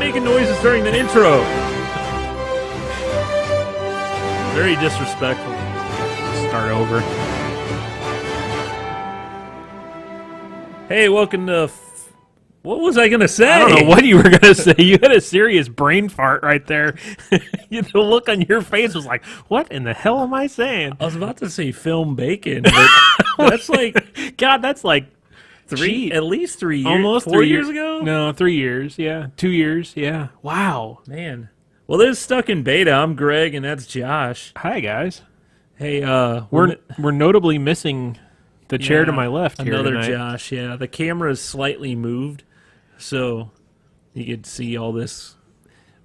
making noises during the intro. Very disrespectful. Start over. Hey, welcome to... What was I going to say? I don't know what you were going to say. You had a serious brain fart right there. The look on your face was like, what in the hell am I saying? I was about to say film bacon, but that's like... God, that's like... at least 3 years. Almost 4 years ago? No, 3 years. Yeah. 2 years. Yeah. Wow. Man. Well, this is Stuck in Beta. I'm Greg, and that's Josh. Hi, guys. Hey, we're notably missing the chair to my left here another tonight. Josh, yeah. The camera is slightly moved, so you could see all this.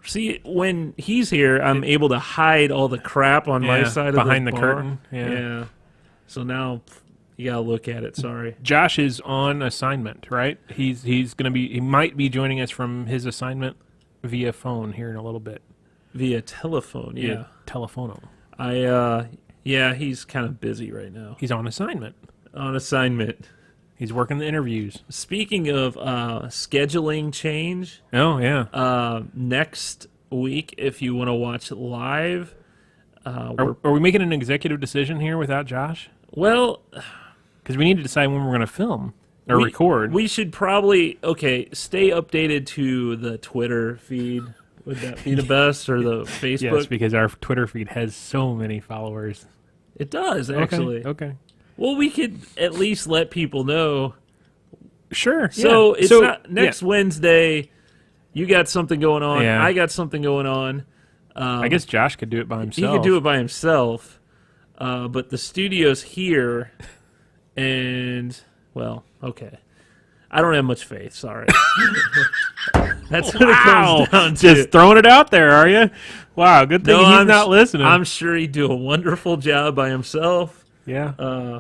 See, when he's here, I'm able to hide all the crap on my side behind of the bar. curtain. Yeah. So now you gotta look at it. Sorry. Josh is on assignment, right? He might be joining us from his assignment via phone here in a little bit. Via telephone, yeah. Via telephono. He's kind of busy right now. He's on assignment. On assignment. He's working the interviews. Speaking of scheduling change. Oh, yeah. Next week, if you want to watch it live. Are we making an executive decision here without Josh? Well... Because we need to decide when we're going to film or record. We should probably, stay updated to the Twitter feed. Would that be the best, or the Facebook? Yes, because our Twitter feed has so many followers. It does, actually. Okay. Well, we could at least let people know. Sure. So it's not next Wednesday. You got something going on. Yeah. I got something going on. I guess Josh could do it by himself. He could do it by himself. But the studio's here. And, well, okay. I don't have much faith, sorry. That's what it comes down to. Just throwing it out there, are you? Wow, good thing he's not listening. I'm sure he'd do a wonderful job by himself. Yeah.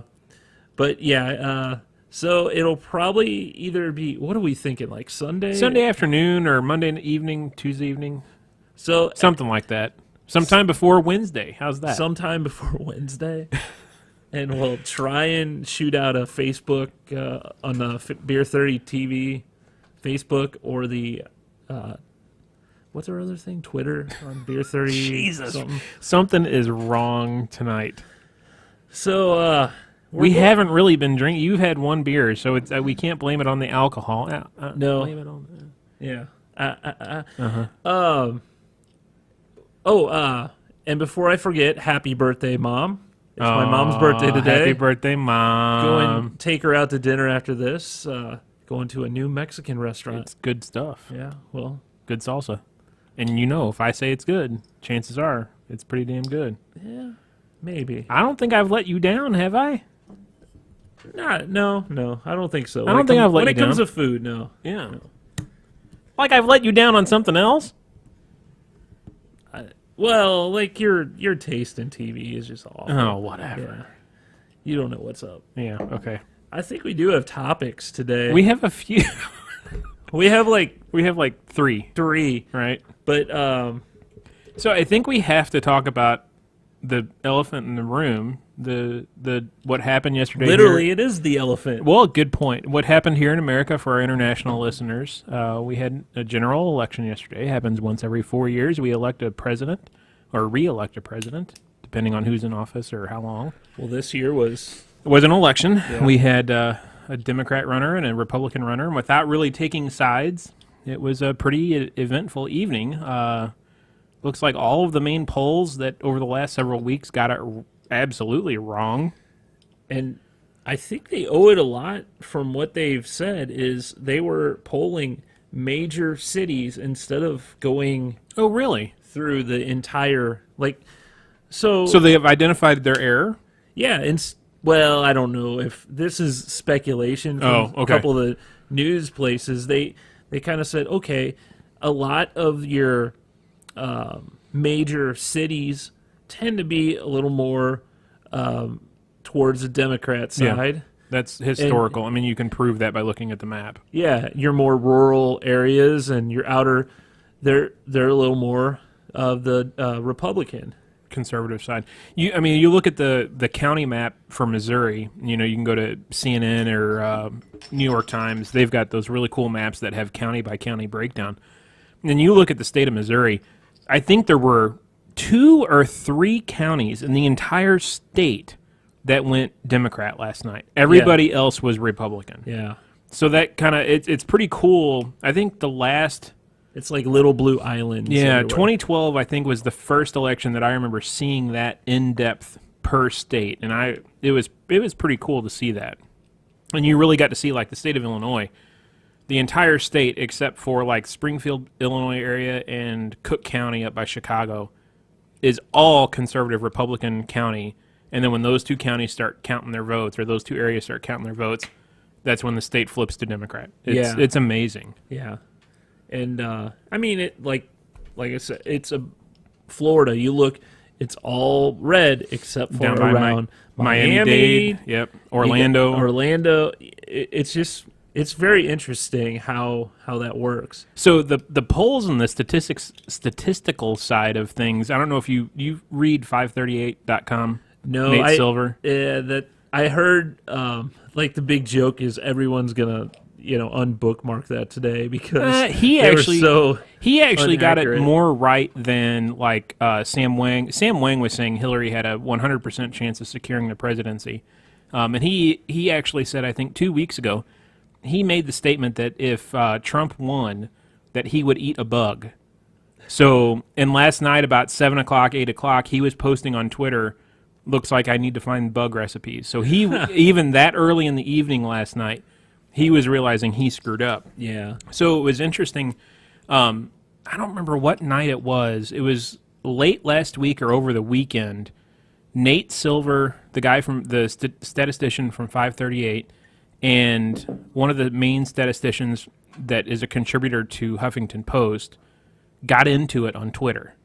So it'll probably either be, what are we thinking, like Sunday? Sunday afternoon or Monday evening, Tuesday evening. So something like that. Sometime before Wednesday. How's that? Sometime before Wednesday. And we'll try and shoot out a Facebook on the Beer 30 TV Facebook, or the what's our other thing? Twitter on Beer 30. Jesus, something is wrong tonight. So we haven't really been drinking. You've had one beer, so it's we can't blame it on the alcohol. No. Blame it on. Yeah. And before I forget, happy birthday, Mom. It's my mom's birthday today. Happy birthday, Mom. Go and take her out to dinner after this. Going to a new Mexican restaurant. It's good stuff. Yeah, well. Good salsa. And if I say it's good, chances are it's pretty damn good. Yeah, maybe. I don't think I've let you down, have I? No, I don't think so. I don't think I've let you down. When it comes to food, no. Yeah. No. Like I've let you down on something else? Well, like your taste in TV is just awful. Oh, whatever. Yeah. You don't know what's up. Yeah, okay. I think we do have topics today. We have a few. we have like three. Three. Right. But so I think we have to talk about the elephant in the room, the what happened yesterday. Literally, here. It is the elephant. Well, good point. What happened here in America for our international listeners? We had a general election yesterday. It happens once every 4 years. We elect a president or re-elect a president, depending on who's in office or how long. Well, this year was an election. Yeah. We had a Democrat runner and a Republican runner, and without really taking sides, it was a pretty eventful evening. Looks like all of the main polls that over the last several weeks got it absolutely wrong. And I think they owe it a lot from what they've said is they were polling major cities instead of going Oh, really? through the entire, so they have identified their error? Yeah, well, I don't know if this is speculation from a couple of the news places. They kind of said, okay, a lot of your major cities tend to be a little more towards the Democrat side. Yeah, that's historical. I mean, you can prove that by looking at the map. Yeah, your more rural areas and your outer, they're a little more of the Republican. Conservative side. You look at the county map for Missouri. You can go to CNN or New York Times. They've got those really cool maps that have county by county breakdown. And you look at the state of Missouri, I think there were 2 or 3 counties in the entire state that went Democrat last night. Everybody else was Republican. Yeah. So that kind of, it's pretty cool. I think the last... It's like little blue islands. Yeah, everywhere. 2012, I think, was the first election that I remember seeing that in-depth per state. And it was pretty cool to see that. And you really got to see, like, the state of Illinois, the entire state except for, like, Springfield, Illinois area and Cook County up by Chicago is all conservative Republican county. And then when those 2 counties start counting their votes, or those 2 areas start counting their votes, that's when the state flips to Democrat. It's amazing. Yeah. And, I mean, it like I said, it's a Florida. You look, it's all red except for Down around Miami-Dade, yep, Orlando. It's very interesting how that works. So the polls and the statistical side of things, I don't know if you read 538.com. No, Nate Silver. That I heard. Like the big joke is everyone's gonna unbookmark that today because he actually got it inaccurate. more right than like Sam Wang. Sam Wang was saying Hillary had a 100% chance of securing the presidency, and he actually said, I think 2 weeks ago, he made the statement that if Trump won, that he would eat a bug. So, and last night about 7 o'clock, 8 o'clock, he was posting on Twitter, looks like I need to find bug recipes. So he, even that early in the evening last night, he was realizing he screwed up. Yeah. So it was interesting. I don't remember what night it was. It was late last week or over the weekend. Nate Silver, the guy from the statistician from 538, and one of the main statisticians that is a contributor to Huffington Post got into it on Twitter.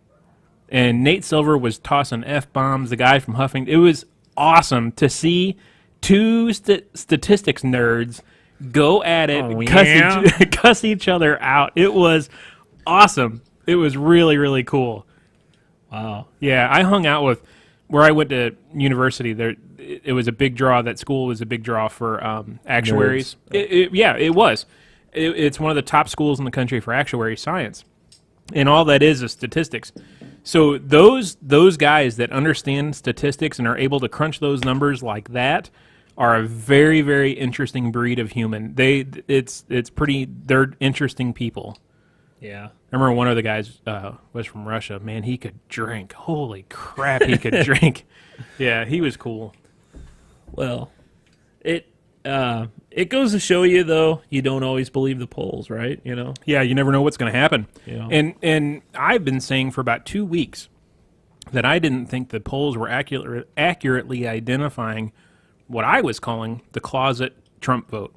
And Nate Silver was tossing F-bombs, the guy from Huffington. It was awesome to see 2 statistics nerds go at it, cuss each other out. It was awesome. It was really, really cool. Wow. Yeah, I hung out with, where I went to university, there it was a big draw. That school was a big draw for actuaries. It was. It's one of the top schools in the country for actuary science. And all that is statistics. So those guys that understand statistics and are able to crunch those numbers like that are a very, very interesting breed of human. They're interesting people. Yeah. I remember one of the guys was from Russia. Man, he could drink. Holy crap, he could drink. Yeah, he was cool. Well, it goes to show you, though, you don't always believe the polls, right? Yeah, you never know what's going to happen. Yeah. And I've been saying for about 2 weeks that I didn't think the polls were accurately identifying what I was calling the closet Trump vote.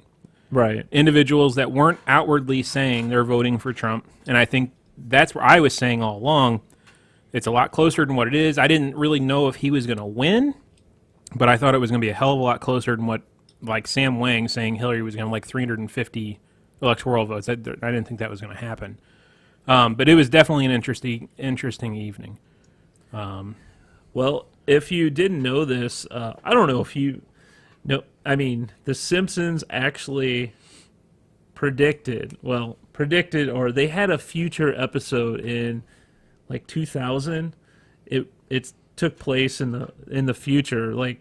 Right. Individuals that weren't outwardly saying they're voting for Trump. And I think that's where I was saying all along, it's a lot closer than what it is. I didn't really know if he was going to win, but I thought it was going to be a hell of a lot closer than what, like Sam Wang saying Hillary was going to like 350 electoral votes. I didn't think that was going to happen. But it was definitely an interesting evening. Well, if you didn't know this, I don't know if you know. I mean, The Simpsons actually predicted, or they had a future episode in like 2000. It took place in the future, like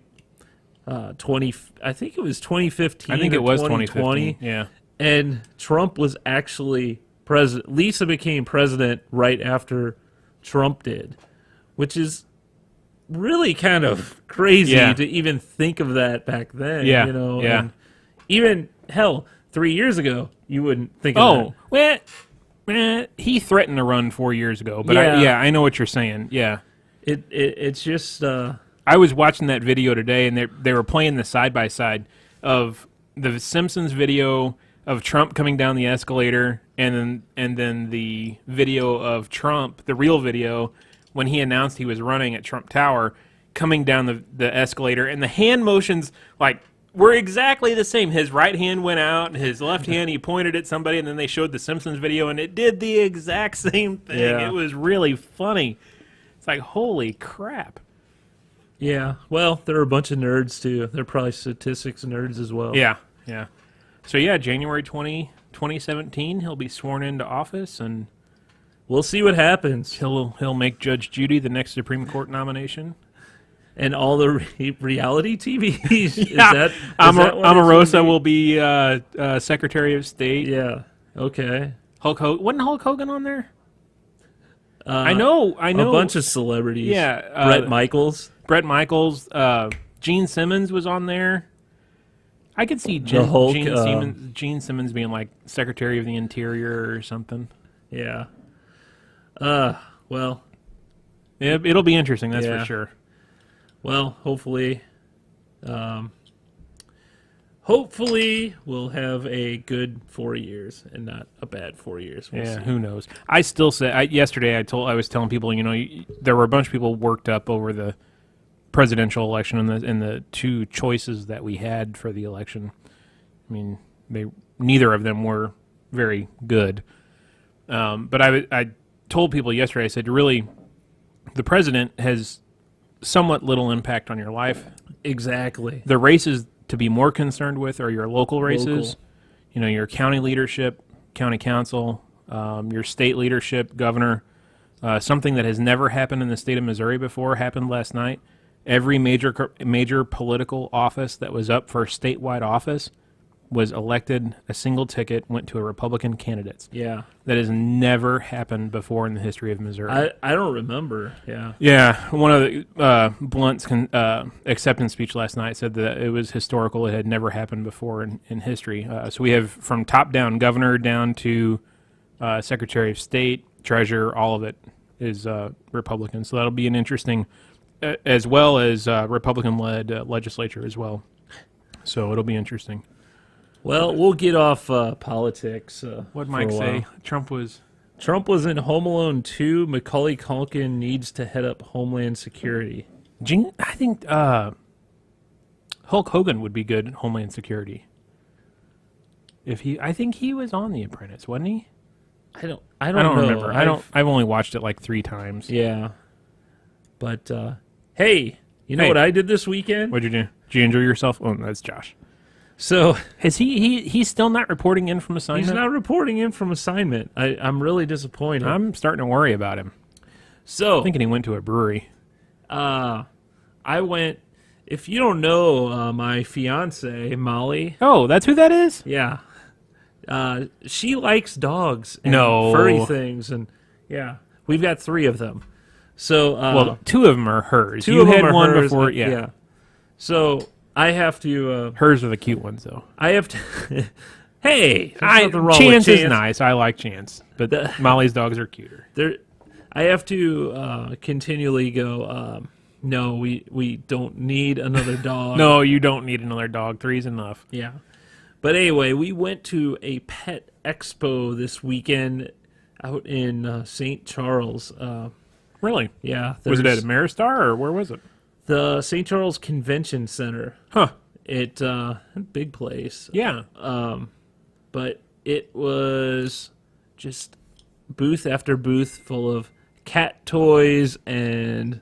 20. I think it was 2015. I think it was 2020. 2015. Yeah. And Trump was actually president. Lisa became president right after Trump did, which is really kind of crazy to even think of that back then. Yeah. Yeah. And even, hell, 3 years ago, you wouldn't think of that. Well, he threatened to run 4 years ago, but Yeah. I know what you're saying. Yeah. It's just... I was watching that video today, and they were playing the side-by-side of the Simpsons video of Trump coming down the escalator, and then the video of Trump, the real video, when he announced he was running at Trump Tower, coming down the escalator, and the hand motions, like, were exactly the same. His right hand went out, his left hand, he pointed at somebody, and then they showed the Simpsons video, and it did the exact same thing. Yeah. It was really funny. It's like, holy crap. Yeah, well, there are a bunch of nerds, too. They're probably statistics nerds as well. Yeah. So, January 20, 2017, he'll be sworn into office, and we'll see what happens. He'll make Judge Judy the next Supreme Court nomination. And all the reality TVs. Yeah. Omarosa will be Secretary of State. Yeah. Okay. Hulk Hogan. Wasn't Hulk Hogan on there? I know. A bunch of celebrities. Yeah. Bret Michaels. Gene Simmons was on there. I could see Gene Simmons being like Secretary of the Interior or something. Yeah. Well. It'll be interesting, that's for sure. Well, hopefully we'll have a good 4 years and not a bad 4 years. We'll see. Who knows? I still say yesterday I was telling people, there were a bunch of people worked up over the presidential election and the two choices that we had for the election. I mean, neither of them were very good. But I told people yesterday, I said, really, the president has somewhat little impact on your life. Exactly. The races to be more concerned with are your local races, your county leadership, county council, your state leadership, governor. Something that has never happened in the state of Missouri before happened last night. Every major political office that was up for statewide office was elected, a single ticket went to a Republican candidate. Yeah. That has never happened before in the history of Missouri. I don't remember. Yeah. Yeah. One of the Blunt's acceptance speech last night said that it was historical. It had never happened before in history. So we have from top down, governor down to Secretary of State, treasurer, all of it is Republican. So that'll be an interesting, as well as Republican-led legislature as well. So it'll be interesting. Well, we'll get off politics. What'd Mike say? Trump was in Home Alone 2. Macaulay Culkin needs to head up Homeland Security. I think Hulk Hogan would be good at Homeland Security. I think he was on The Apprentice, wasn't he? I don't know. Remember. I've only watched it like 3 times. Yeah. But hey, you know what I did this weekend? What'd you do? Did you enjoy yourself? Oh, that's Josh. So is he's still not reporting in from assignment? He's not reporting in from assignment. I'm really disappointed. I'm starting to worry about him. So I'm thinking he went to a brewery. I went. If you don't know, my fiance Molly. Oh, that's who that is? Yeah. She likes dogs and furry things, and we've got 3 of them. So 2 of them are hers. 2 of them had are one hers, before, yeah. So I have to. Hers are the cute ones, though. I have to. Hey, Chance is nice. I like Chance, but Molly's dogs are cuter. I have to continually go. No, we don't need another dog. No, you don't need another dog. 3's enough. Yeah, but anyway, we went to a pet expo this weekend out in St. Charles. Really? Yeah. Was it at Ameristar or where was it? The St. Charles Convention Center. Huh. Big place. Yeah. But it was just booth after booth full of cat toys and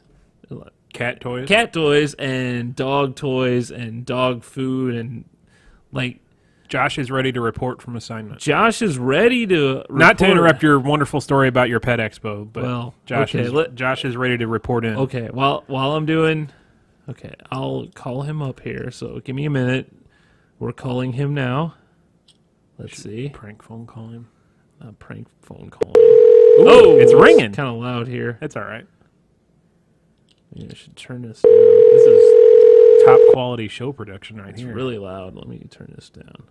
dog toys and dog food and like. Josh is ready to report from assignment. Josh is ready to report. Not to interrupt your wonderful story about your pet expo, but Josh is ready to report in. Okay, while I'm doing... Okay, I'll call him up here, so give me a minute. We're calling him now. Let's see. Prank phone call him. Prank phone call him. Oh, it's ringing. Kind of loud here. That's all right. Maybe I should turn this down. This is top quality show production right here. It's really loud. Let me turn this down.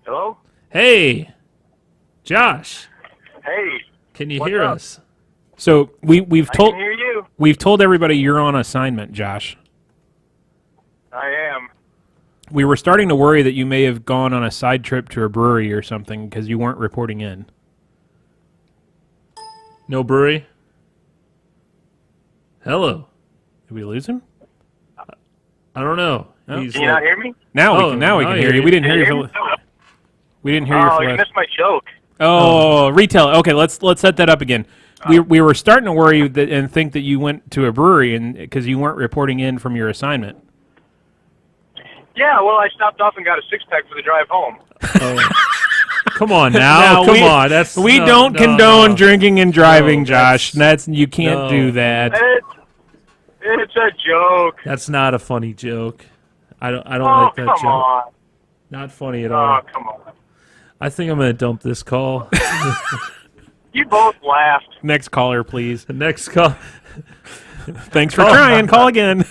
Hello? Hey, Josh. Hey. Can you hear us? So we've told I can hear you. We've told everybody you're on assignment, Josh. I am. We were starting to worry that you may have gone on a side trip to a brewery or something because you weren't reporting in. No brewery? Hello. Did we lose him? I don't know. Oh. Can you not hear me? Now we can hear you. We didn't hear you. We didn't hear you. Oh, you missed my joke. Oh, retail. Okay, let's set that up again. We were starting to worry and think that you went to a brewery and because you weren't reporting in from your assignment. Yeah, well, I stopped off and got a 6-pack for the drive home. Come on now. Come on. We don't condone drinking and driving, No, Josh. You can't do that. It's a joke. That's not a funny joke. I don't Oh, like that come joke. on. Not funny at all. Oh, come on. I think I'm gonna dump this call. You both laughed. Next caller, please. The next call. Thanks for trying. Call again.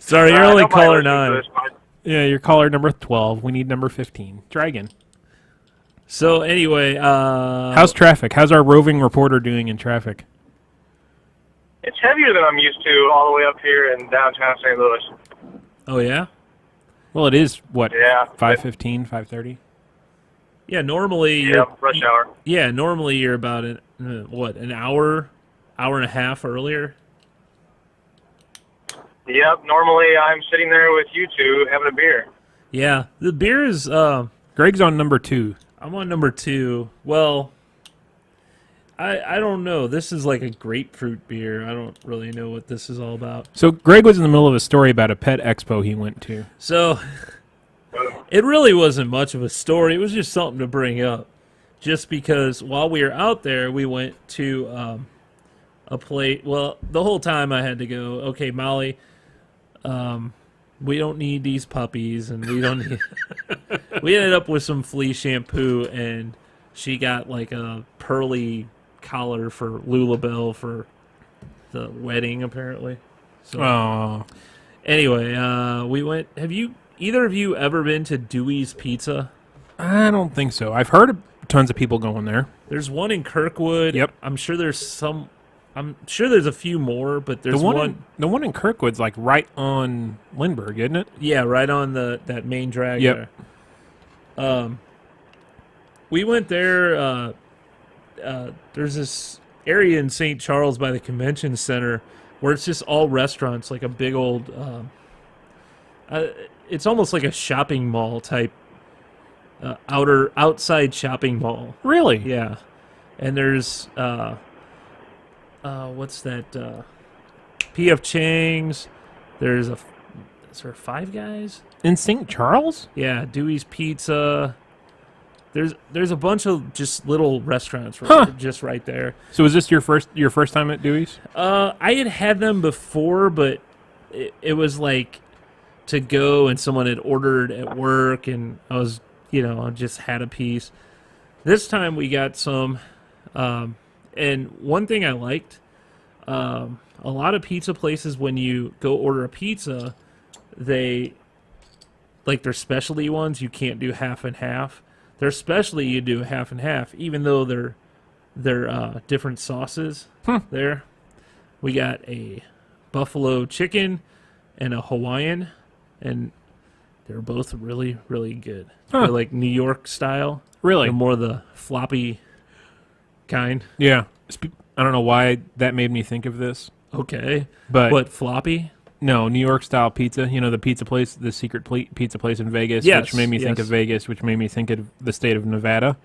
Sorry, you're only caller 9. Yeah, you're caller number 12. We need number 15. Try again. So anyway, how's traffic? How's our roving reporter doing in traffic? It's heavier than I'm used to all the way up here in downtown St. Louis. Oh yeah. Well, it is what? Yeah. 5:15, 5:30. Yeah, normally Yeah, rush hour. Yeah, normally you're about an hour and a half earlier. Yep, normally I'm sitting there with you two having a beer. Yeah, the beer is. Greg's on number 2. I'm on number 2. Well, I don't know. This is like a grapefruit beer. I don't really know what this is all about. So Greg was in the middle of a story about a pet expo he went to. So it really wasn't much of a story. It was just something to bring up. Just because while we were out there, we went to a place. Well, the whole time I had to go, okay, Molly, we don't need these puppies, and we don't need... We ended up with some flea shampoo, and she got like a pearly collar for Lulabelle for the wedding, apparently. So anyway, we went. Have either of you ever been to Dewey's Pizza? I don't think so. I've heard of tons of people going there. There's one in Kirkwood. Yep. I'm sure there's a few more, but there's one. The one in Kirkwood's like right on Lindbergh, isn't it? Yeah, right on that main drag Yep. there. We went there. There's this area in St. Charles by the convention center where it's just all restaurants, like a big old. It's almost like a shopping mall type. Outside shopping mall. Really? Yeah, and there's what's that? P.F. Chang's. Is there Five Guys? In St. Charles? Yeah, Dewey's Pizza. There's a bunch of just little restaurants just right there. So was this your first time at Dewey's? I had them before, but it was like to go and someone had ordered at work, and I was, I just had a piece. This time we got some, and one thing I liked, a lot of pizza places, when you go order a pizza, they, like their specialty ones, you can't do half and half. Their specialty you do half and half, even though they're different sauces there. We got a buffalo chicken and a Hawaiian, and they're both really, really good. They're like New York style. Really? They're more the floppy kind. Yeah. I don't know why that made me think of this. Okay. But what, floppy? No, New York style pizza. The pizza place, the secret pizza place in Vegas, yes, which made me think of Vegas, which made me think of the state of Nevada.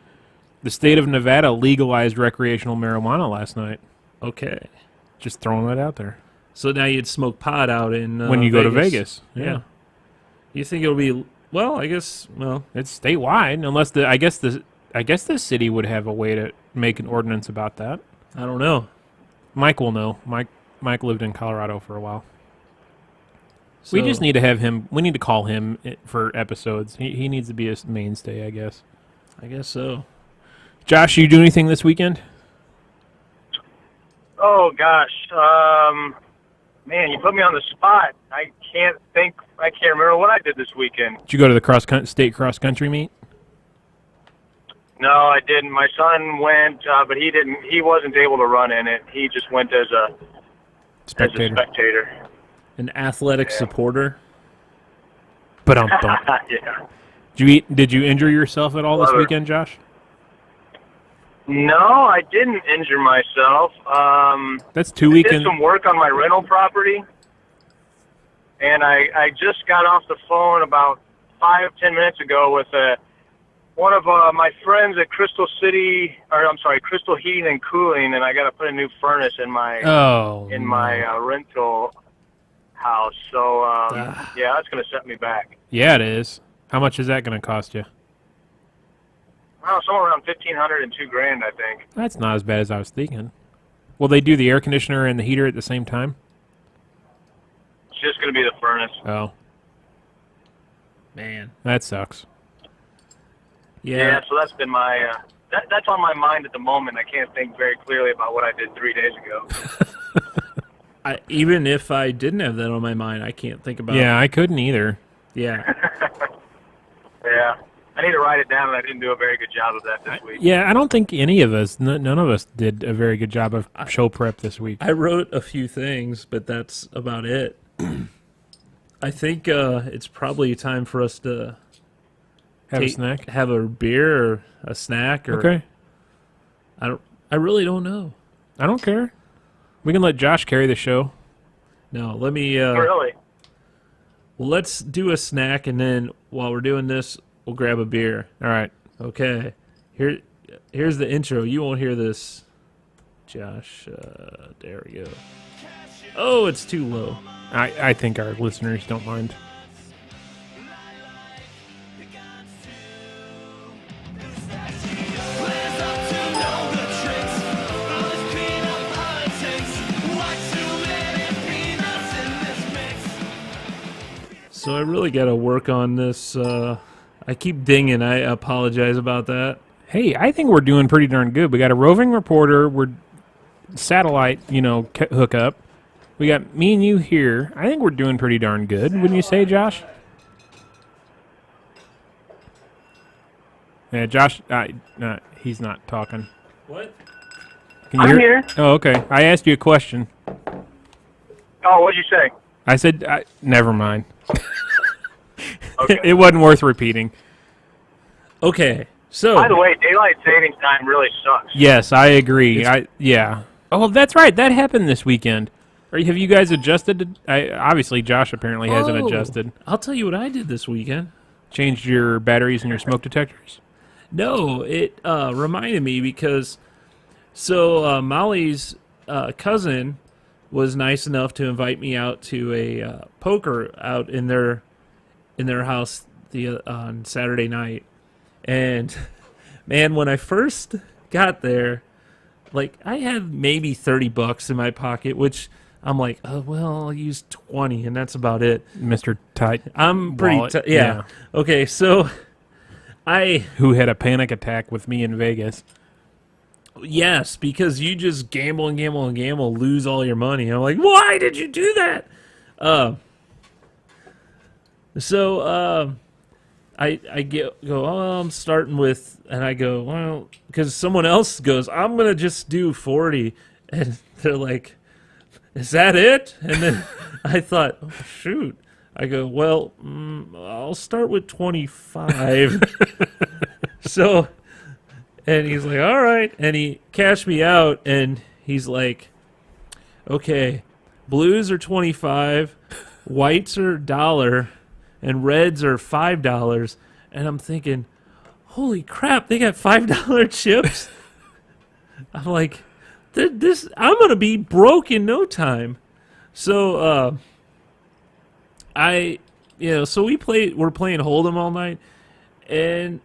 The state of Nevada legalized recreational marijuana last night. Okay. Just throwing that out there. So now you'd smoke pot out in when you Vegas. go to Vegas. Yeah. You think it'll be it's statewide, unless I guess the city would have a way to make an ordinance about that. I don't know. Mike will know. Mike lived in Colorado for a while. So, we just need to have him. We need to call him for episodes. He needs to be a mainstay, I guess. I guess so. Josh, you do anything this weekend? Oh gosh, man, you put me on the spot. I can't remember what I did this weekend. Did you go to the state cross country meet? No, I didn't. My son went, but he didn't. He wasn't able to run in it. He just went as a spectator. An athletic supporter. But yeah. Did you injure yourself at all this weekend, Josh? No, I didn't injure myself. That's 2 weekends. I did some work on my rental property, and I just got off the phone about 5-10 minutes ago with one of my friends at Crystal Heating and Cooling, and I got to put a new furnace in my rental house. So yeah, that's going to set me back. Yeah, it is. How much is that going to cost you? Well, somewhere around $1,500 and $2,000, I think. That's not as bad as I was thinking. Will they do the air conditioner and the heater at the same time? It's just going to be the furnace. Oh, Man. that sucks. Yeah, so that's been my that's on my mind at the moment. I can't think very clearly about what I did 3 days ago. Even if I didn't have that on my mind, I can't think about. Yeah, I couldn't either. Yeah. Yeah. I need to write it down, and I didn't do a very good job of that this week. Yeah, I don't think any of us, none of us did a very good job of show prep this week. I wrote a few things, but that's about it. I think it's probably time for us to Have a snack? have a beer or a snack. Or Okay. I really don't know. I don't care. We can let Josh carry the show. No, let me. Really? Well, let's do a snack, and then while we're doing this, we'll grab a beer. All right. Okay. Here's the intro. You won't hear this, Josh. There we go. Oh, it's too low. I think our listeners don't mind. So I really got to work on this. I keep dinging. I apologize about that. Hey, I think we're doing pretty darn good. We got a roving reporter. We're satellite, hook up. We got me and you here. I think we're doing pretty darn good. Wouldn't you say, Josh? Yeah, Josh, he's not talking. What? Can you I'm hear? here. Oh, okay. I asked you a question. Oh, what'd you say? I said, never mind. Okay. It wasn't worth repeating. Okay. So. By the way, daylight savings time really sucks. Yes, I agree. Yeah. Oh, that's right. That happened this weekend. Have you guys adjusted? Obviously, Josh apparently hasn't adjusted. I'll tell you what I did this weekend. Changed your batteries and your smoke detectors? No, it reminded me because Molly's cousin was nice enough to invite me out to a poker out in their house on Saturday night. And man, when I first got there, like I had maybe $30 in my pocket, which I'm like, oh, well, I'll use 20 and that's about it. Mr. Tight. I'm pretty Wallet, yeah. Okay, so who had a panic attack with me in Vegas. Yes, because you just gamble and gamble and gamble, lose all your money. I'm like, why did you do that? I go, oh, I'm starting with, and I go, well, because someone else goes, I'm going to just do 40. And they're like, is that it? And then I thought, oh, shoot. I go, well, I'll start with 25. So, and he's like, all right. And he cashed me out, and he's like, okay, blues are 25, whites are $1, and reds are $5. And I'm thinking, holy crap, they got $5 chips? I'm like, I'm going to be broke in no time. So, so we're playing Hold'em all night, and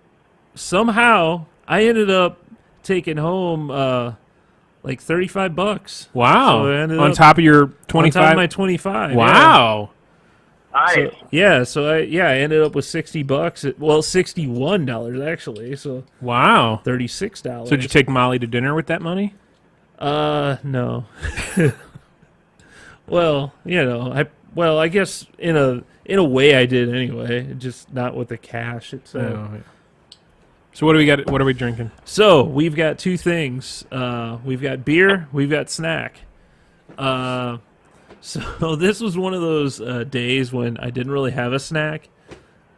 somehow I ended up taking home like $35. Wow! So on top of your 25, on top of my 25. Wow! Nice. So I ended up with $60. Well, $61 actually. So wow, $36. So did you take Molly to dinner with that money? No. Well, I guess in a way I did anyway, just not with the cash itself. Yeah. So what do we got? What are we drinking? So we've got two things. We've got beer. We've got snack. So this was one of those days when I didn't really have a snack.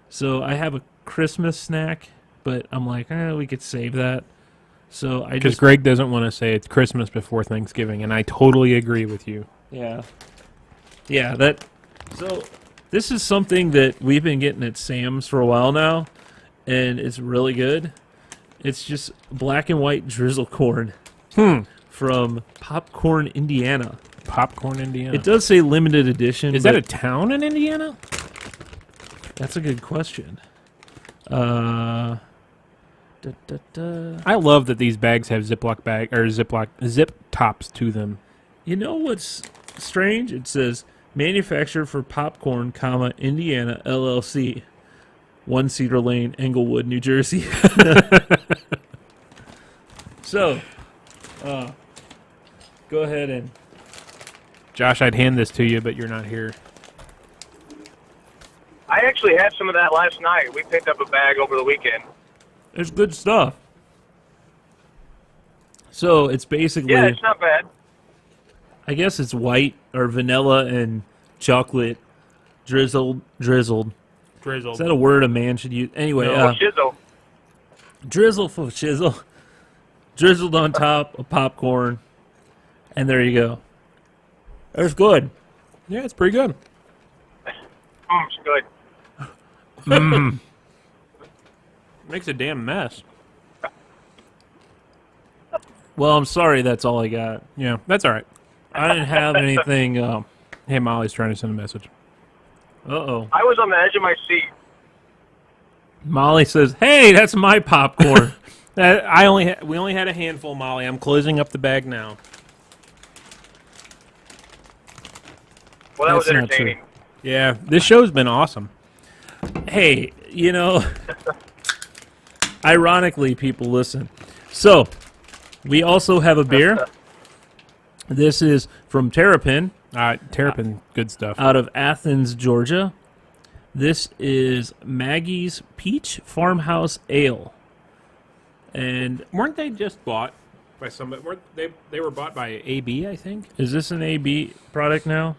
So I have a Christmas snack, but I'm like, we could save that. So because Greg doesn't want to say it's Christmas before Thanksgiving, and I totally agree with you. Yeah. So this is something that we've been getting at Sam's for a while now, and it's really good. It's just black and white drizzle corn from Popcorn, Indiana. Popcorn, Indiana. It does say limited edition. Is that a town in Indiana? That's a good question. I love that these bags have zip tops to them. You know what's strange? It says manufactured for popcorn, Indiana LLC, 1 Cedar Lane, Englewood, New Jersey. So, go ahead and... Josh, I'd hand this to you, but you're not here. I actually had some of that last night. We picked up a bag over the weekend. It's good stuff. So, it's basically... Yeah, it's not bad. I guess it's white or vanilla and chocolate drizzled. Drizzled. Is that a word a man should use? Anyway, Shizzle. drizzle for shizzle. Drizzled on top of popcorn. And there you go. It's good. Yeah, it's pretty good. It's good. Makes a damn mess. Well, I'm sorry that's all I got. Yeah, that's all right. I didn't have anything. Hey, Molly's trying to send a message. Uh-oh. I was on the edge of my seat. Molly says, hey, that's my popcorn. We only had a handful, Molly. I'm closing up the bag now. Well, that was That's not entertaining. Yeah, this show's been awesome. Hey, ironically, people listen. So, we also have a beer. This is from Terrapin. Terrapin, good stuff. Out of Athens, Georgia. This is Maggie's Peach Farmhouse Ale. And Weren't they just bought by somebody? They were bought by AB, I think? is this an AB product now?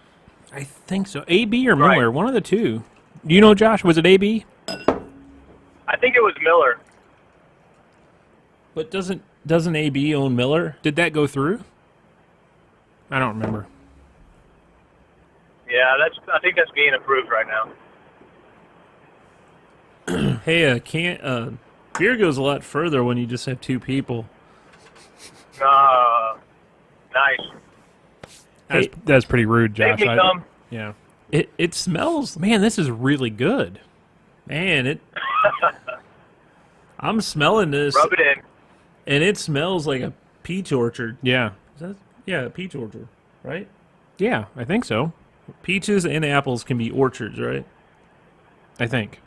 I think so. AB or Right. Miller, one of the two. Do you know, Josh? Was it AB? I think it was Miller. But doesn't AB own Miller? Did that go through? I don't remember. Yeah, I think that's being approved right now. Hey, beer goes a lot further when you just have two Nice. That's pretty rude, Josh. Make me come. Yeah. It smells, Man, this is really good. man. I'm smelling this, Rub it in. and it smells like a peach orchard. Yeah. Yeah, a peach orchard, right? Yeah, I think so. Peaches and apples can be orchards, right? I think.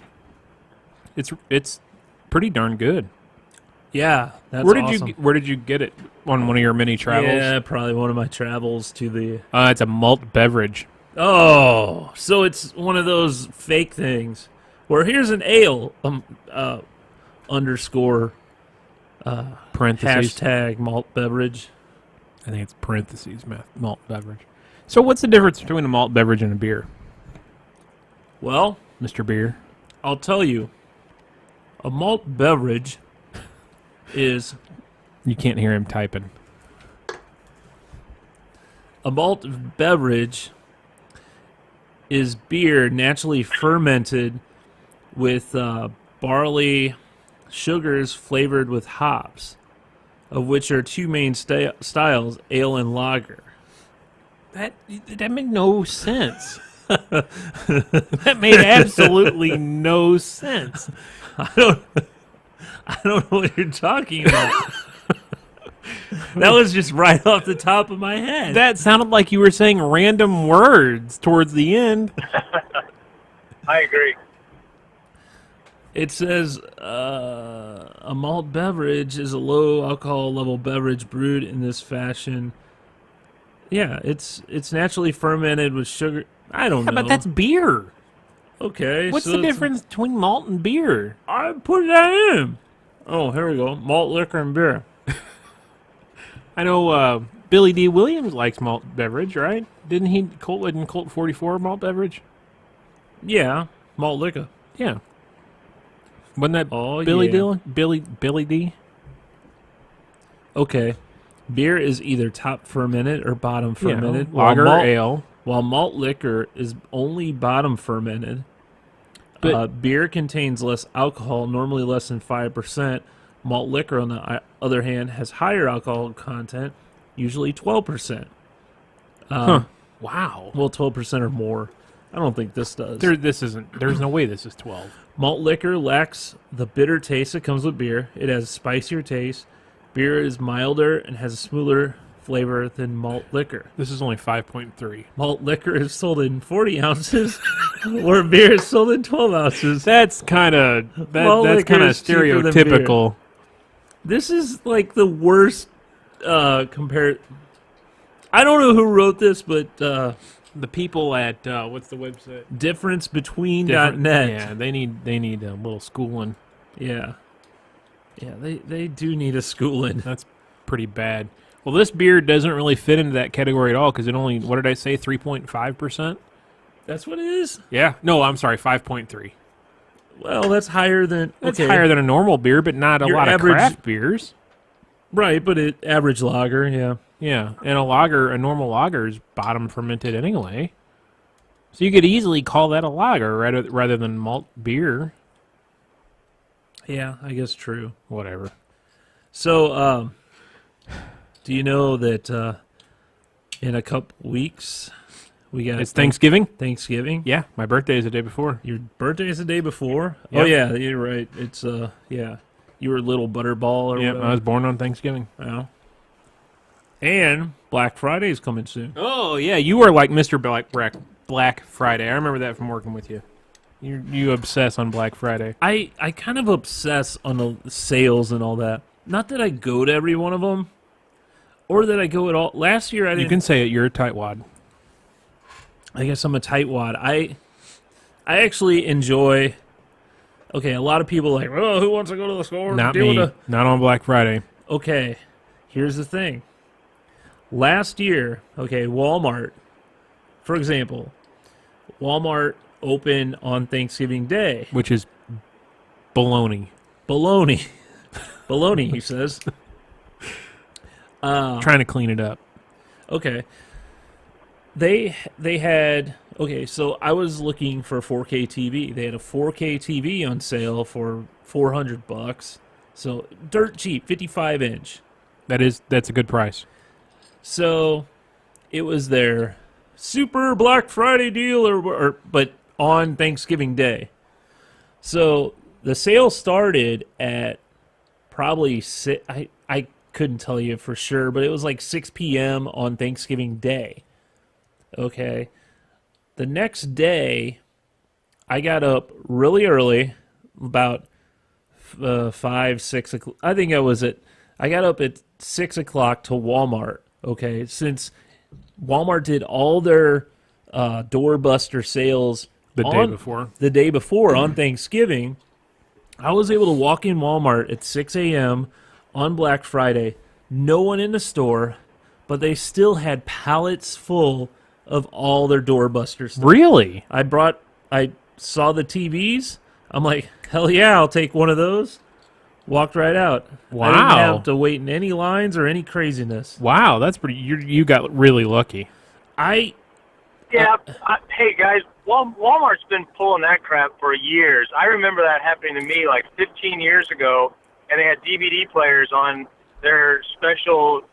It's pretty darn good. Yeah, that's Where did awesome. Where did you get it on one of your many travels? Yeah, probably one of my travels to the... It's a malt beverage. Oh, so it's one of those fake things where here's an ale, underscore, Parentheses. hashtag malt beverage. I think it's parentheses malt beverage. So what's the difference between a malt beverage and a beer, Well, Mr. Beer? I'll tell you, a malt beverage is... You can't hear him typing. A malt beverage is beer naturally fermented with barley, sugars flavored with hops, of which are two main styles, ale and lager. That made no sense. That made absolutely no sense. I don't know what you're talking about. That was just right off the top of my head. That sounded like you were saying random words towards the end. I agree. It says a malt beverage is a low alcohol level beverage brewed in this fashion. Yeah, it's naturally fermented with sugar. I don't know. But that's beer. Okay. What's so the it's- difference between malt and beer? I put that in. Oh, here we go. Malt, liquor, and beer. I know Billy D. Williams likes malt beverage, right? Didn't Colt 44 malt beverage? Yeah, malt liquor. Yeah. Wasn't that Oh, Billy yeah. Billy D? Okay. Beer is either top fermented or bottom fermented. Yeah. Lager, while malt, ale. While malt liquor is only bottom fermented. But- Beer contains less alcohol, normally less than 5%. Malt liquor, on the other hand, has higher alcohol content, usually 12%. Wow. Well, 12% or more. I don't think this does. There's no way this is 12. Malt liquor lacks the bitter taste that comes with beer. It has a spicier taste. Beer is milder and has a smoother flavor than malt liquor. This is only 5.3. Malt liquor is sold in 40 ounces, where beer is sold in 12 ounces. That's kind of stereotypical. This is like the worst compared. I don't know who wrote this, but the people at what's the website? Differencebetween.net. Yeah, they need a little schooling. Yeah, they do need a schooling. That's pretty bad. Well, this beer doesn't really fit into that category at all because it only, what did I say, 3.5%? That's what it is? Yeah. No, I'm sorry, 5.3. Well, that's higher than... That's higher than a normal beer, but not a lot of craft beers. Right, but average lager, yeah. Yeah, and a normal lager is bottom fermented anyway. So you could easily call that a lager rather than malt beer. Yeah, I guess true. Whatever. So, do you know that in a couple weeks we got... It's Thanksgiving? Thanksgiving? Yeah, my birthday is the day before. Your birthday is the day before? Yep. Oh, yeah, you're right. It's, yeah. You were a little butterball or whatever. I was born on Thanksgiving. Yeah. And Black Friday is coming soon. Oh, yeah, you are like Mr. Black Friday. I remember that from working with you. You obsess on Black Friday. I kind of obsess on the sales and all that. Not that I go to every one of them, or that I go at all. Last year I didn't. You can say it. You're a tightwad. I guess I'm a tightwad. I actually enjoy. Okay, a lot of people are like, oh, who wants to go to the store? Not me. Not on Black Friday. Okay, here's the thing. Last year, okay, Walmart, for example, Walmart opened on Thanksgiving Day. Which is baloney. Baloney, he says. Trying to clean it up. Okay. They had... Okay, so I was looking for a 4K TV. They had a 4K TV on sale for $400. So dirt cheap, 55-inch. That's a good price. So it was their super Black Friday deal, but on Thanksgiving Day. So the sale started at probably I couldn't tell you for sure, but it was like 6 p.m. on Thanksgiving Day. Okay. The next day, I got up really early, about 5, 6 o'clock. I think I got up at 6 o'clock to Walmart, okay? Since Walmart did all their doorbuster sales the day before on Thanksgiving, I was able to walk in Walmart at 6 a.m. on Black Friday. No one in the store, but they still had pallets full of all their doorbuster stuff. Really? I saw the TVs. I'm like, hell yeah, I'll take one of those. Walked right out. Wow. I didn't have to wait in any lines or any craziness. Wow, that's pretty... You got really lucky. Hey, guys, Walmart's been pulling that crap for years. I remember that happening to me like 15 years ago, and they had DVD players on their special,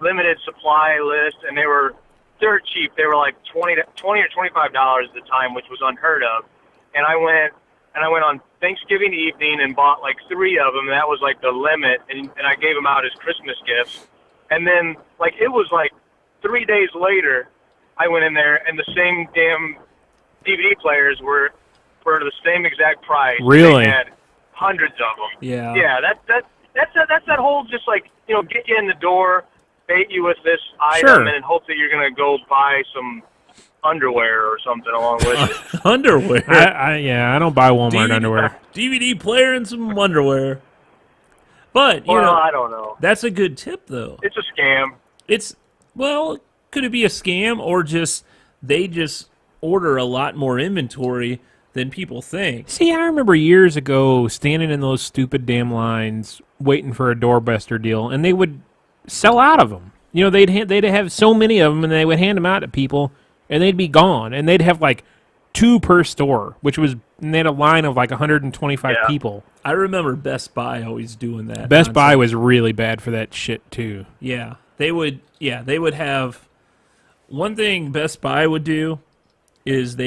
limited supply list, and they were dirt cheap. They were like $20 or $25 at the time, which was unheard of. And I went on Thanksgiving evening and bought like 3 of them. And that was like the limit, and I gave them out as Christmas gifts. And then it was like 3 days later, I went in there and the same damn DVD players were the same exact price. Really? They had hundreds of them. Yeah. Yeah. That's that whole just get you in the door, bait you with this item, sure, and then hope that you're going to go buy some underwear or something along with it. Underwear? I don't buy Walmart underwear. DVD player and some underwear. But, I don't know. That's a good tip, though. It's a scam. Could it be a scam or they just order a lot more inventory than people think? See, I remember years ago standing in those stupid damn lines waiting for a doorbuster deal, and they would sell out of them. They'd have so many of them, and they would hand them out to people, and they'd be gone. And they'd have 2 per store, and they had a line of 125 people. I remember Best Buy always doing that. Best Buy was really bad for that shit too. Yeah, they would have one thing Best Buy would do is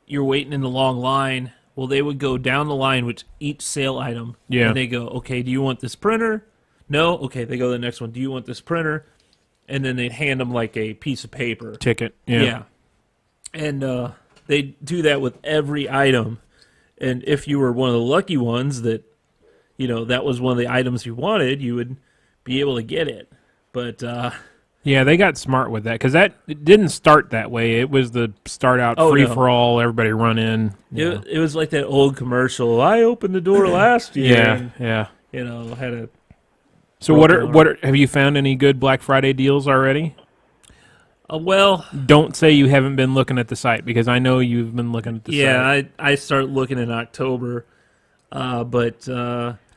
you're waiting in the long line. Well, they would go down the line with each sale item. Yeah. And they go, okay, do you want this printer? No? Okay, they go to the next one. Do you want this printer? And then they'd hand them like a piece of paper. Ticket. Yeah. And they do that with every item. And if you were one of the lucky ones that, that was one of the items you wanted, you would be able to get it. But yeah, they got smart with that because it didn't start that way. It was the start out free for all, everybody run in. It was like that old commercial. I opened the door last year. Yeah. Had a. So what have you found any good Black Friday deals already? Well, don't say you haven't been looking at the site because I know you've been looking at the site. Yeah, I start looking in October, but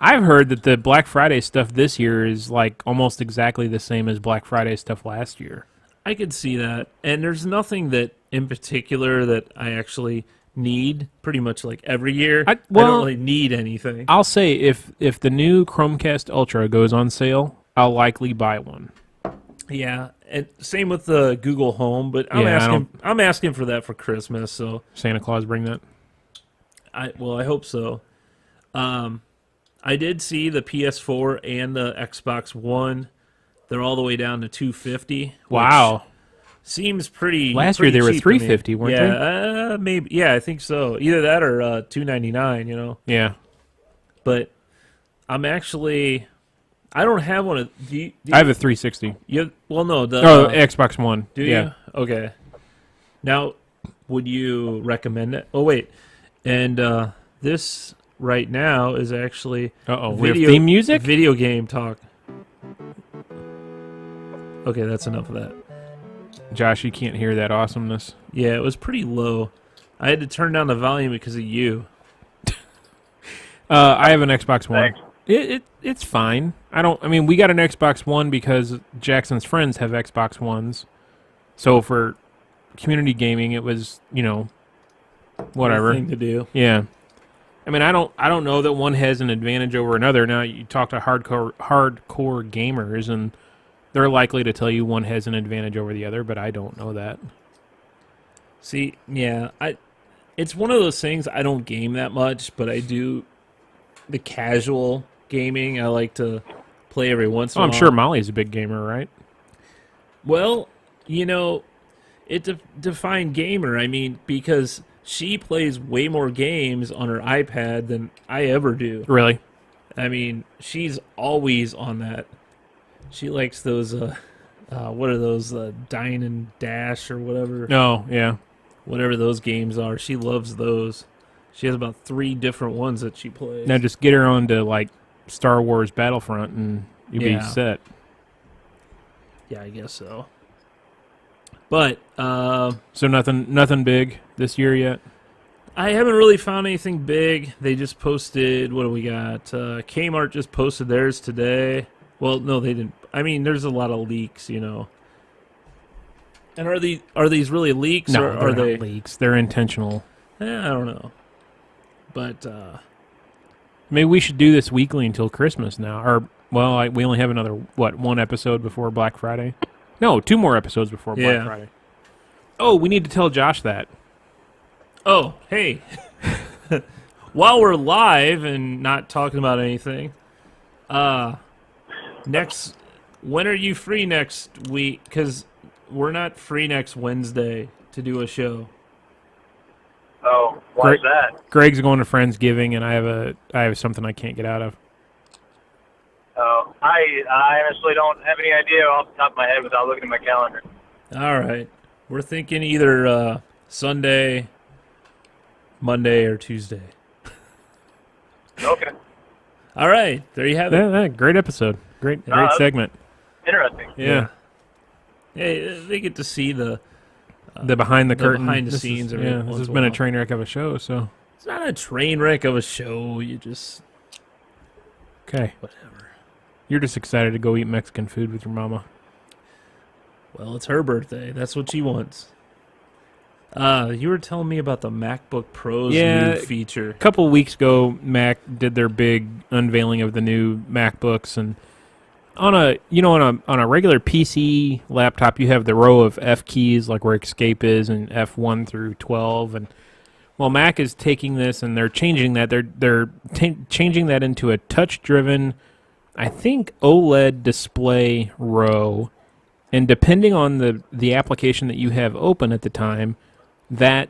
I've heard that the Black Friday stuff this year is like almost exactly the same as Black Friday stuff last year. I could see that, and there's nothing that in particular that I actually need. Pretty much like every year, I don't really need anything. I'll say if the new Chromecast Ultra goes on sale, I'll likely buy one. Yeah, and same with the Google Home, but I'm asking for that for Christmas. So Santa Claus bring that? I hope so. I did see the PS4 and the Xbox One. They're all the way down to $250. Wow, seems pretty. Last year they were $350, weren't they? Yeah, maybe. Yeah, I think so. Either that or $299. Yeah, but I'm actually. I don't have one of. I have a 360. No, the Xbox One. Do you? Okay. Now, would you recommend it? Oh wait, and this right now is actually we have theme music. Video game talk. Okay, that's enough of that. Josh, you can't hear that awesomeness. Yeah, it was pretty low. I had to turn down the volume because of you. I have an Xbox One. Thanks. It's fine. We got an Xbox One because Jackson's friends have Xbox Ones. So for community gaming, it was, whatever. Thing to do. Yeah. I don't know that one has an advantage over another. Now you talk to hardcore gamers and they're likely to tell you one has an advantage over the other, but I don't know that. See, yeah, it's one of those things I don't game that much, but I do the casual gaming. I like to play every once in a while. I'm sure Molly's a big gamer, right? Well, it's a defined gamer. Because she plays way more games on her iPad than I ever do. Really? She's always on that. She likes those, what are those, Dine and Dash or whatever. Oh, yeah. Whatever those games are. She loves those. She has about 3 different ones that she plays. Now just get her on to, Star Wars Battlefront and you'll be set. Yeah, I guess so. But, so nothing big this year yet? I haven't really found anything big. They just posted, what do we got? Kmart just posted theirs today. Well, no, they didn't. There's a lot of leaks, And are these really leaks? No, or are they're they not leaks? They're intentional. I don't know. But maybe we should do this weekly until Christmas now. Or we only have another one episode before Black Friday. No, 2 more episodes before Black Friday. Oh, we need to tell Josh that. Oh, hey. While we're live and not talking about anything, when are you free next week? Because we're not free next Wednesday to do a show. Oh, why's that? Greg's going to Friendsgiving, and I have something I can't get out of. Oh, I honestly don't have any idea off the top of my head without looking at my calendar. All right. We're thinking either Sunday, Monday, or Tuesday. Okay. All right. There you have it. Yeah, great episode. Great segment. Interesting. Yeah. Hey, they get to see the behind the curtain. Behind the scenes. This has been a train wreck of a show, so. It's not a train wreck of a show. You just. Okay. Whatever. You're just excited to go eat Mexican food with your mama. Well, it's her birthday. That's what she wants. You were telling me about the MacBook Pro's new feature. A couple weeks ago, Mac did their big unveiling of the new MacBooks, and on a regular PC laptop, you have the row of F keys, like where escape is, and F1 through 12. And well, Mac is taking this and they're changing that. They're changing that into a touch-driven, I think, OLED display row. And depending on the application that you have open at the time, that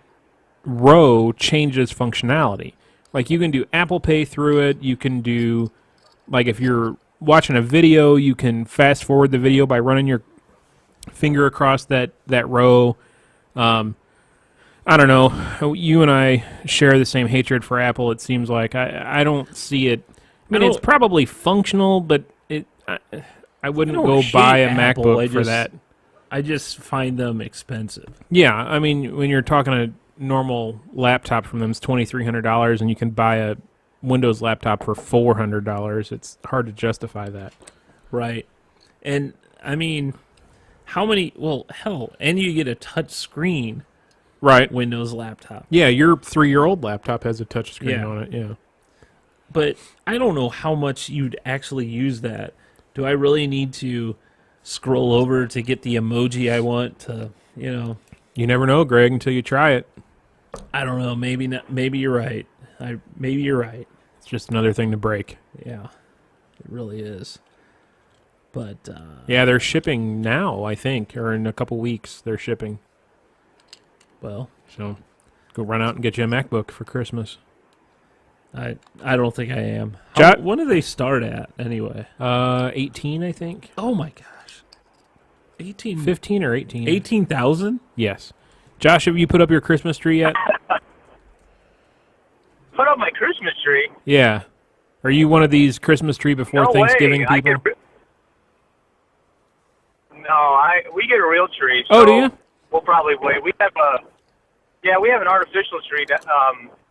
row changes functionality. Like you can do Apple Pay through it. You can do, like if you're watching a video, you can fast forward the video by running your finger across that row. I don't know. You and I share the same hatred for Apple. It seems like I don't see it. I mean, it's probably functional, but I wouldn't go buy a Apple. MacBook for that. I just find them expensive. Yeah, I mean, when you're talking a normal laptop from them, it's $2,300, and you can buy a Windows laptop for $400. It's hard to justify that. Right. And, I mean, how many... Well, hell, and you get a touch screen Windows laptop. Yeah, your 3-year-old laptop has a touch screen on it, yeah. But I don't know how much you'd actually use that. Do I really need to scroll over to get the emoji I want to, You never know, Greg, until you try it. I don't know. Maybe not. Maybe you're right. Maybe you're right. It's just another thing to break. Yeah, it really is. But yeah, they're shipping now, I think, or in a couple weeks they're shipping. Well, so go run out and get you a MacBook for Christmas. I don't think I am. When do they start at anyway? 18, I think. Oh my gosh, 18, 15 or 18. 18,000? Yes. Josh, have you put up your Christmas tree yet? Put up my Christmas tree? Yeah. Are you one of these Christmas tree before Thanksgiving people? We get a real tree. So do you? We'll probably wait. We have an artificial tree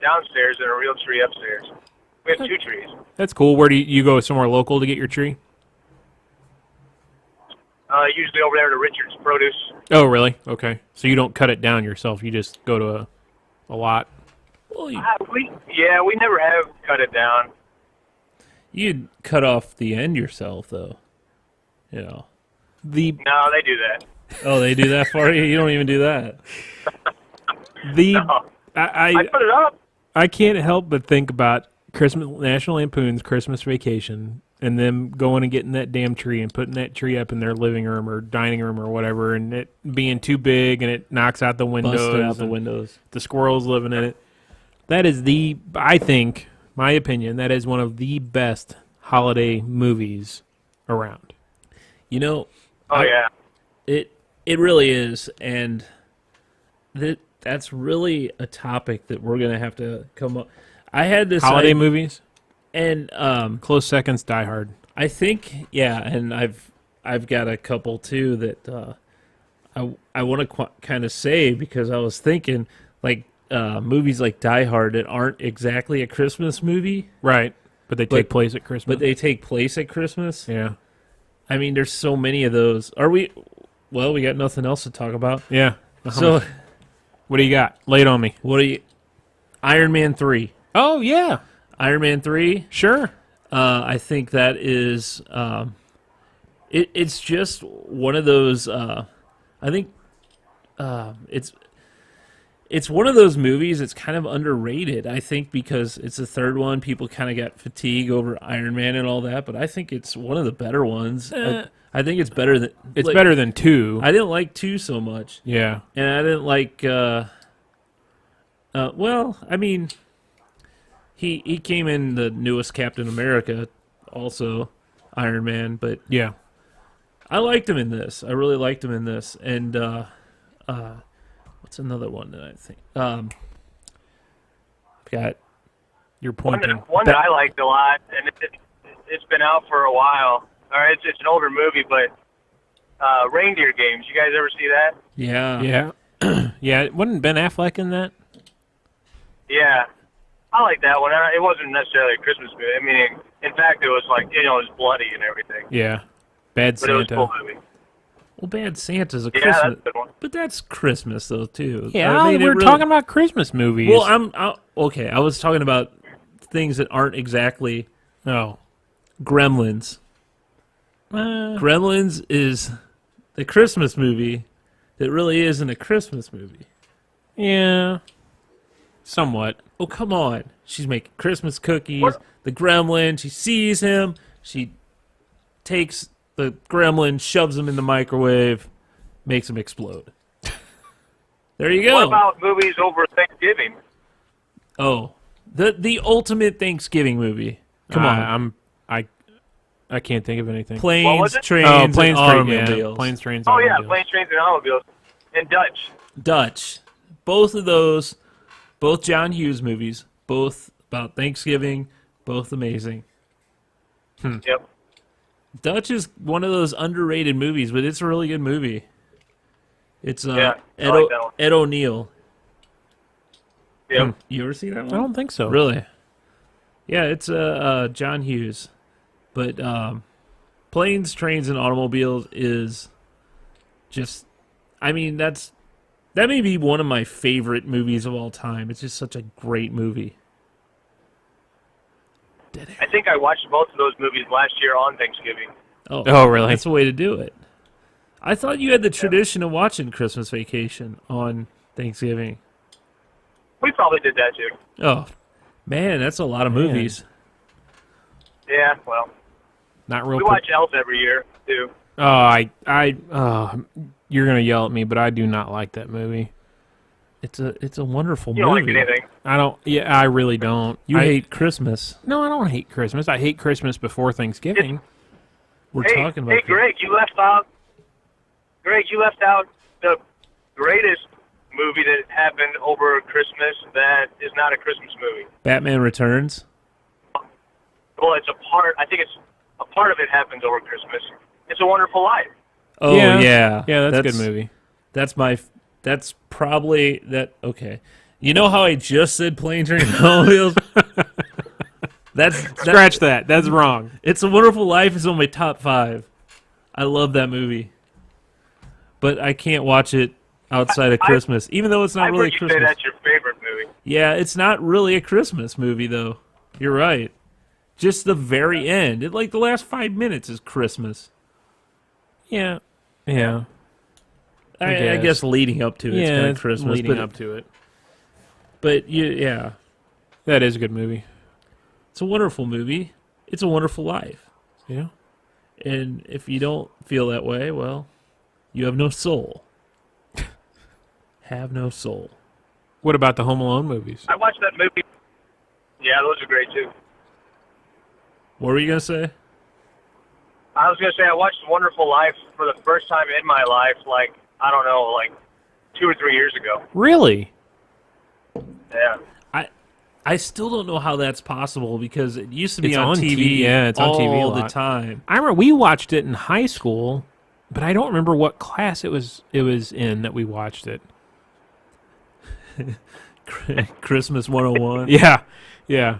downstairs and a real tree upstairs. We have 2 trees. That's cool. Where do you go somewhere local to get your tree? Usually over there to Richard's Produce. Oh, really? Okay. So you don't cut it down yourself. You just go to a lot. Well, we never have cut it down. You'd cut off the end yourself, though. No, they do that. Oh, they do that for you? You don't even do that. No. I put it up. I can't help but think about National Lampoon's Christmas Vacation and them going and getting that damn tree and putting that tree up in their living room or dining room or whatever, and it being too big and it knocks out the windows. Busted out the windows. The squirrels living in it. That is I think, my opinion, that is one of the best holiday movies around. Oh, yeah. It really is, and that's really a topic that we're going to have to come up. I had this holiday movies, and close seconds, Die Hard. I think, and I've got a couple too that I want to kind of say, because I was thinking like movies like Die Hard that aren't exactly a Christmas movie, right? But they take place at Christmas. But they take place at Christmas. Yeah. I mean, there's so many of those. Well, we got nothing else to talk about. Yeah. So, what do you got? Lay it on me. Iron Man 3. Oh, yeah. Iron Man 3. Sure. I think that is, it's just one of those, I think it's one of those movies that's kind of underrated, I think, because it's the third one. People kind of got fatigue over Iron Man and all that, but I think it's one of the better ones. I think it's better than... It's better than 2. I didn't like 2 so much. Yeah. And I didn't like... well, I mean, he came in the newest Captain America, also Iron Man, but... Yeah. I liked him in this. I really liked him in this. And what's another one that I think? I've got... You're pointing. One that I liked a lot, and it's been out for a while. Or it's an older movie, but Reindeer Games. You guys ever see that? Yeah. Yeah. Yeah. Wasn't Ben Affleck in that? Yeah. I like that one. It wasn't necessarily a Christmas movie. I mean, in fact, it was like, it was bloody and everything. Yeah. Bad Santa. But it was a cool movie. Well, Bad Santa's a Christmas. That's a good one. But that's Christmas, though, too. Yeah, I mean, we're talking about Christmas movies. Well, okay, I was talking about things that aren't exactly... Oh. Gremlins. Gremlins is the Christmas movie that really isn't a Christmas movie. Yeah. Somewhat. Oh, come on. She's making Christmas cookies. The gremlin, she sees him. She takes the gremlin, shoves him in the microwave, makes him explode. There you go. What about movies over Thanksgiving? Oh, the ultimate Thanksgiving movie. Come on. I can't think of anything. Planes, trains, Planes, and automobiles. Yeah. Planes, trains, Oh, automobiles. yeah, Planes, Trains, and Automobiles. And Dutch. Both of those, both John Hughes movies, both about Thanksgiving, both amazing. Yep. Dutch is one of those underrated movies, but it's a really good movie. It's Yeah, I like that one. Ed O'Neill. Yep. You ever see that one? I don't think so. Really? Yeah, it's John Hughes. But Planes, Trains, and Automobiles is just, I mean, that may be one of my favorite movies of all time. It's just such a great movie. I think I watched both of those movies last year on Thanksgiving. Oh, really? That's the way to do it. I thought you had the tradition of watching Christmas Vacation on Thanksgiving. We probably did that, too. Oh, man, that's a lot of movies. Yeah, well, Not real. we watch Elf every year, too. You're gonna yell at me, but I do not like that movie. It's a wonderful You don't movie. like anything. I don't. Yeah, I really don't. You I hate Christmas. No, I don't hate Christmas. I hate Christmas before Thanksgiving. We're Hey, talking about hey, Greg, you left out the greatest movie that happened over Christmas that is not a Christmas movie. Batman Returns. Well, it's a part. I think it's a part of it happens over Christmas. It's a Wonderful Life. Oh yeah, that's a good movie. That's probably that. Okay, you know how I just said Planes, Trains, and Automobiles? Scratch that. That's wrong. It's a Wonderful Life is on my top 5. I love that movie, but I can't watch it outside of Christmas, even though it's not really a you Christmas. say that's your favorite movie. Yeah, it's not really a Christmas movie though. You're right. Just the very end. Like the last 5 minutes is Christmas. Yeah. Yeah. I guess leading up to it's kind of Christmas. Leading up to it. But yeah, That is a good movie. it's a wonderful movie. It's a Wonderful Life. Yeah. And if you don't feel that way, well, you have no soul. Have no soul. What about the Home Alone movies? I watched that movie. Yeah, those are great too. What were you going to say? I was going to say I watched Wonderful Life for the first time in my life, like 2 or 3 years ago. Really? Yeah. I still don't know how that's possible because it used to be It's on on TV. Yeah, it's on TV a all the lot. time. I remember we watched it in high school, but I don't remember what class it was in that we watched it. Christmas 101. Yeah. Yeah.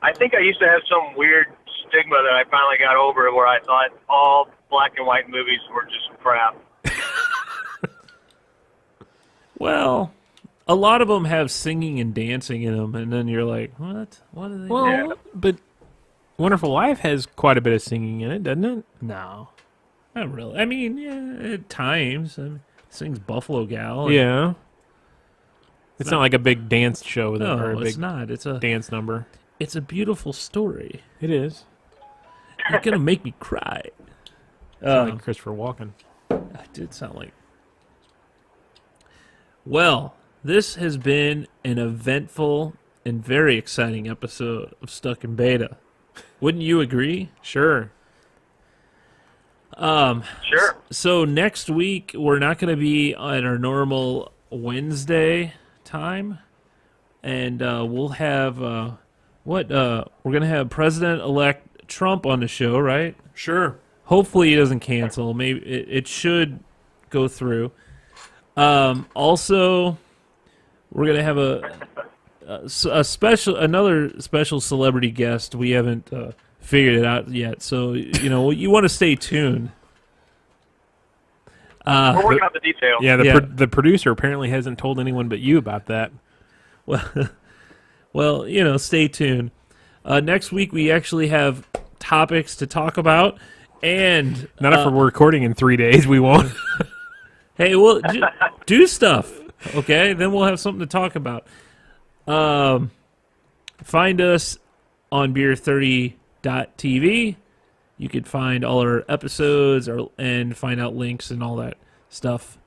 I think I used to have some weird stigma that I finally got over where I thought all black and white movies were just crap. Well, a lot of them have singing and dancing in them, and then you're like, what? What are they Well, doing? but Wonderful Life has quite a bit of singing in it, doesn't it? No. Not really. I mean, yeah, at times. I mean, sings Buffalo Gal. and- Yeah. It's not like a big dance show or No, a big it's not. It's dance number. a beautiful story. It is. You're going to make me cry. Like Christopher Walken. That did sound like. Well, this has been an eventful and very exciting episode of Stuck in Beta. Wouldn't you agree? Sure. Sure. So next week we're not going to be at our normal Wednesday time, and we'll have we're going to have President-elect Trump on the show, right? Sure. Hopefully he doesn't cancel. Maybe it should go through. Also, we're gonna have another special celebrity guest. We haven't figured it out yet, so you want to stay tuned. We're working out the details. Yeah, Yeah. the producer apparently hasn't told anyone but you about that. Well, stay tuned. Next week we actually have topics to talk about. And not if we're recording in 3 days, we won't. Hey, we'll do stuff, okay? Then we'll have something to talk about. Find us on beer30.tv. You could find all our episodes and find out links and all that stuff.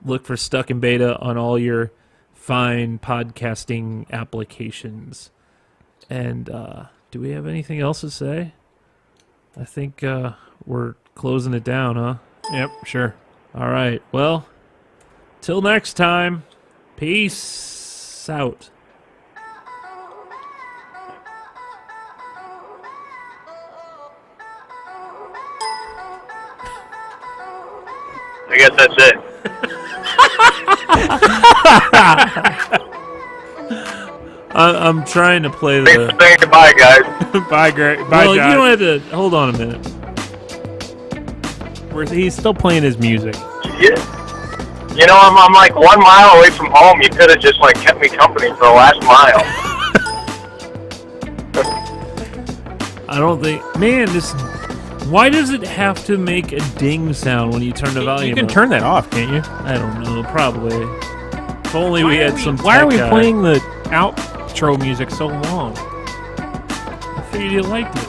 Look for Stuck in Beta on all your fine podcasting applications. And do we have anything else to say? I think we're closing it down, huh? Yep, sure. All right. Well, till next time, peace out. I guess that's it. I'm trying to play the... Thanks for saying goodbye, guys. Bye, Greg. Bye, well, John. you don't have to... Hold on a minute. He's still playing his music. Yeah. You know, I'm like 1 mile away from home. You could have just like kept me company for the last mile. I don't think... Man, this... Why does it have to make a ding sound when you turn the volume You can up? turn that off, can't you? I don't know. Probably. If only we had some Why are we tech guy. playing the outro music so long? I figured you liked it.